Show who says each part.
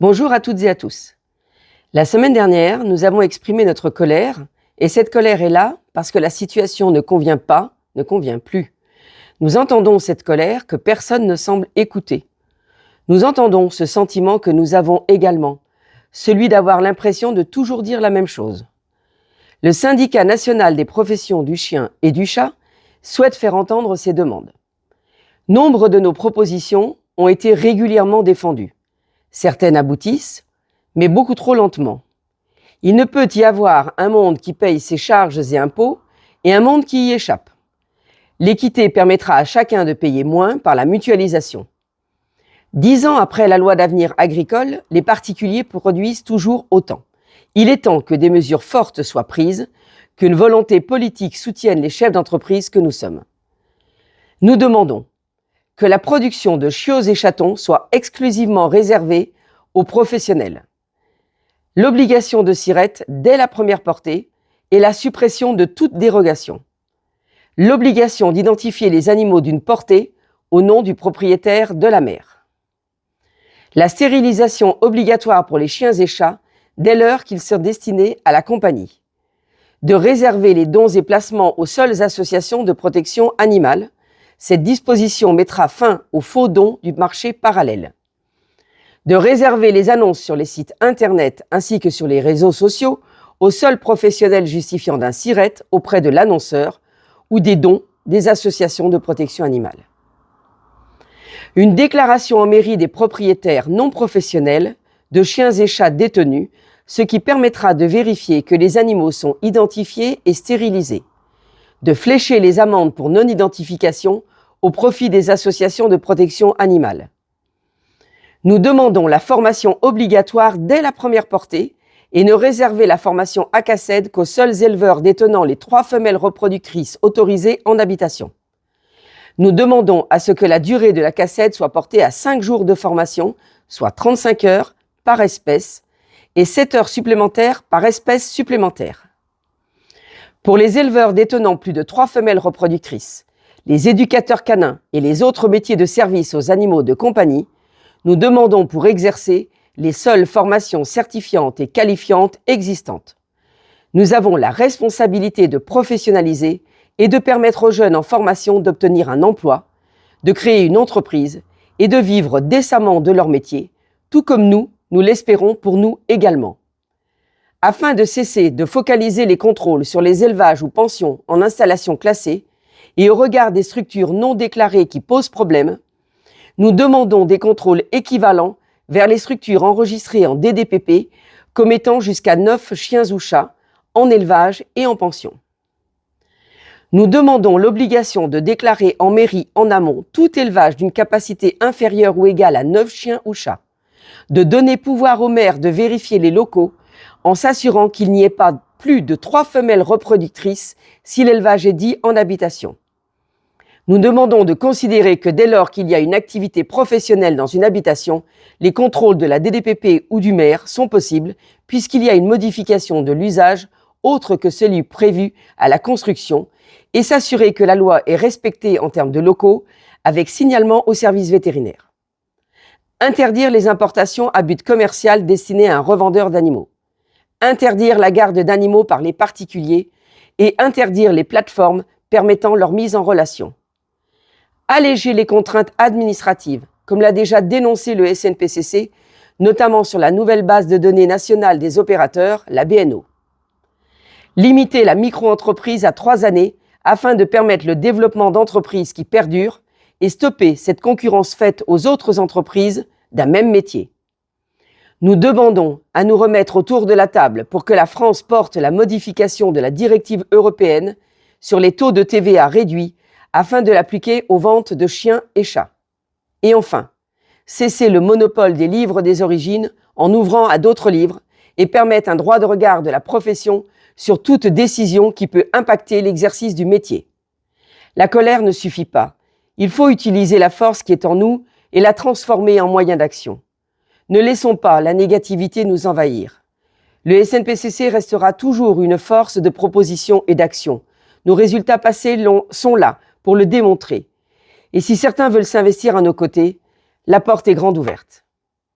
Speaker 1: Bonjour à toutes et à tous. La semaine dernière, nous avons exprimé notre colère, et cette colère est là parce que la situation ne convient pas, ne convient plus. Nous entendons cette colère que personne ne semble écouter. Nous entendons ce sentiment que nous avons également, celui d'avoir l'impression de toujours dire la même chose. Le syndicat national des professions du chien et du chat souhaite faire entendre ces demandes. Nombre de nos propositions ont été régulièrement défendues. Certaines aboutissent, mais beaucoup trop lentement. Il ne peut y avoir un monde qui paye ses charges et impôts et un monde qui y échappe. L'équité permettra à chacun de payer moins par la mutualisation. 10 ans après la loi d'avenir agricole, les particuliers produisent toujours autant. Il est temps que des mesures fortes soient prises, qu'une volonté politique soutienne les chefs d'entreprise que nous sommes. Nous demandons que la production de chiots et chatons soit exclusivement réservée aux professionnels. L'obligation de SIRET dès la première portée et la suppression de toute dérogation. L'obligation d'identifier les animaux d'une portée au nom du propriétaire de la mère. La stérilisation obligatoire pour les chiens et chats dès lors qu'ils sont destinés à la compagnie. De réserver les dons et placements aux seules associations de protection animale. Cette disposition mettra fin aux faux dons du marché parallèle. De réserver les annonces sur les sites internet ainsi que sur les réseaux sociaux aux seuls professionnels justifiant d'un SIRET auprès de l'annonceur ou des dons des associations de protection animale. Une déclaration en mairie des propriétaires non professionnels de chiens et chats détenus, ce qui permettra de vérifier que les animaux sont identifiés et stérilisés. De flécher les amendes pour non-identification au profit des associations de protection animale. Nous demandons la formation obligatoire dès la première portée et ne réserver la formation ACACED qu'aux seuls éleveurs détenant les 3 femelles reproductrices autorisées en habitation. Nous demandons à ce que la durée de la CACED soit portée à 5 jours de formation, soit 35 heures par espèce, et 7 heures supplémentaires par espèce supplémentaire. Pour les éleveurs détenant plus de 3 femelles reproductrices, les éducateurs canins et les autres métiers de service aux animaux de compagnie, nous demandons pour exercer les seules formations certifiantes et qualifiantes existantes. Nous avons la responsabilité de professionnaliser et de permettre aux jeunes en formation d'obtenir un emploi, de créer une entreprise et de vivre décemment de leur métier, tout comme nous l'espérons pour nous également. Afin de cesser de focaliser les contrôles sur les élevages ou pensions en installation classée et au regard des structures non déclarées qui posent problème, nous demandons des contrôles équivalents vers les structures enregistrées en DDPP commettant jusqu'à 9 chiens ou chats en élevage et en pension. Nous demandons l'obligation de déclarer en mairie en amont tout élevage d'une capacité inférieure ou égale à 9 chiens ou chats, de donner pouvoir aux maires de vérifier les locaux en s'assurant qu'il n'y ait pas plus de 3 femelles reproductrices si l'élevage est dit en habitation. Nous demandons de considérer que dès lors qu'il y a une activité professionnelle dans une habitation, les contrôles de la DDPP ou du maire sont possibles puisqu'il y a une modification de l'usage autre que celui prévu à la construction et s'assurer que la loi est respectée en termes de locaux avec signalement au service vétérinaire. Interdire les importations à but commercial destinées à un revendeur d'animaux. Interdire la garde d'animaux par les particuliers et interdire les plateformes permettant leur mise en relation. Alléger les contraintes administratives, comme l'a déjà dénoncé le SNPCC, notamment sur la nouvelle base de données nationale des opérateurs, la BNO. Limiter la micro-entreprise à 3 années afin de permettre le développement d'entreprises qui perdurent et stopper cette concurrence faite aux autres entreprises d'un même métier. Nous demandons à nous remettre autour de la table pour que la France porte la modification de la directive européenne sur les taux de TVA réduits afin de l'appliquer aux ventes de chiens et chats. Et enfin, cesser le monopole des livres des origines en ouvrant à d'autres livres et permettre un droit de regard de la profession sur toute décision qui peut impacter l'exercice du métier. La colère ne suffit pas. Il faut utiliser la force qui est en nous et la transformer en moyen d'action. Ne laissons pas la négativité nous envahir. Le SNPCC restera toujours une force de proposition et d'action. Nos résultats passés sont là pour le démontrer. Et si certains veulent s'investir à nos côtés, la porte est grande ouverte.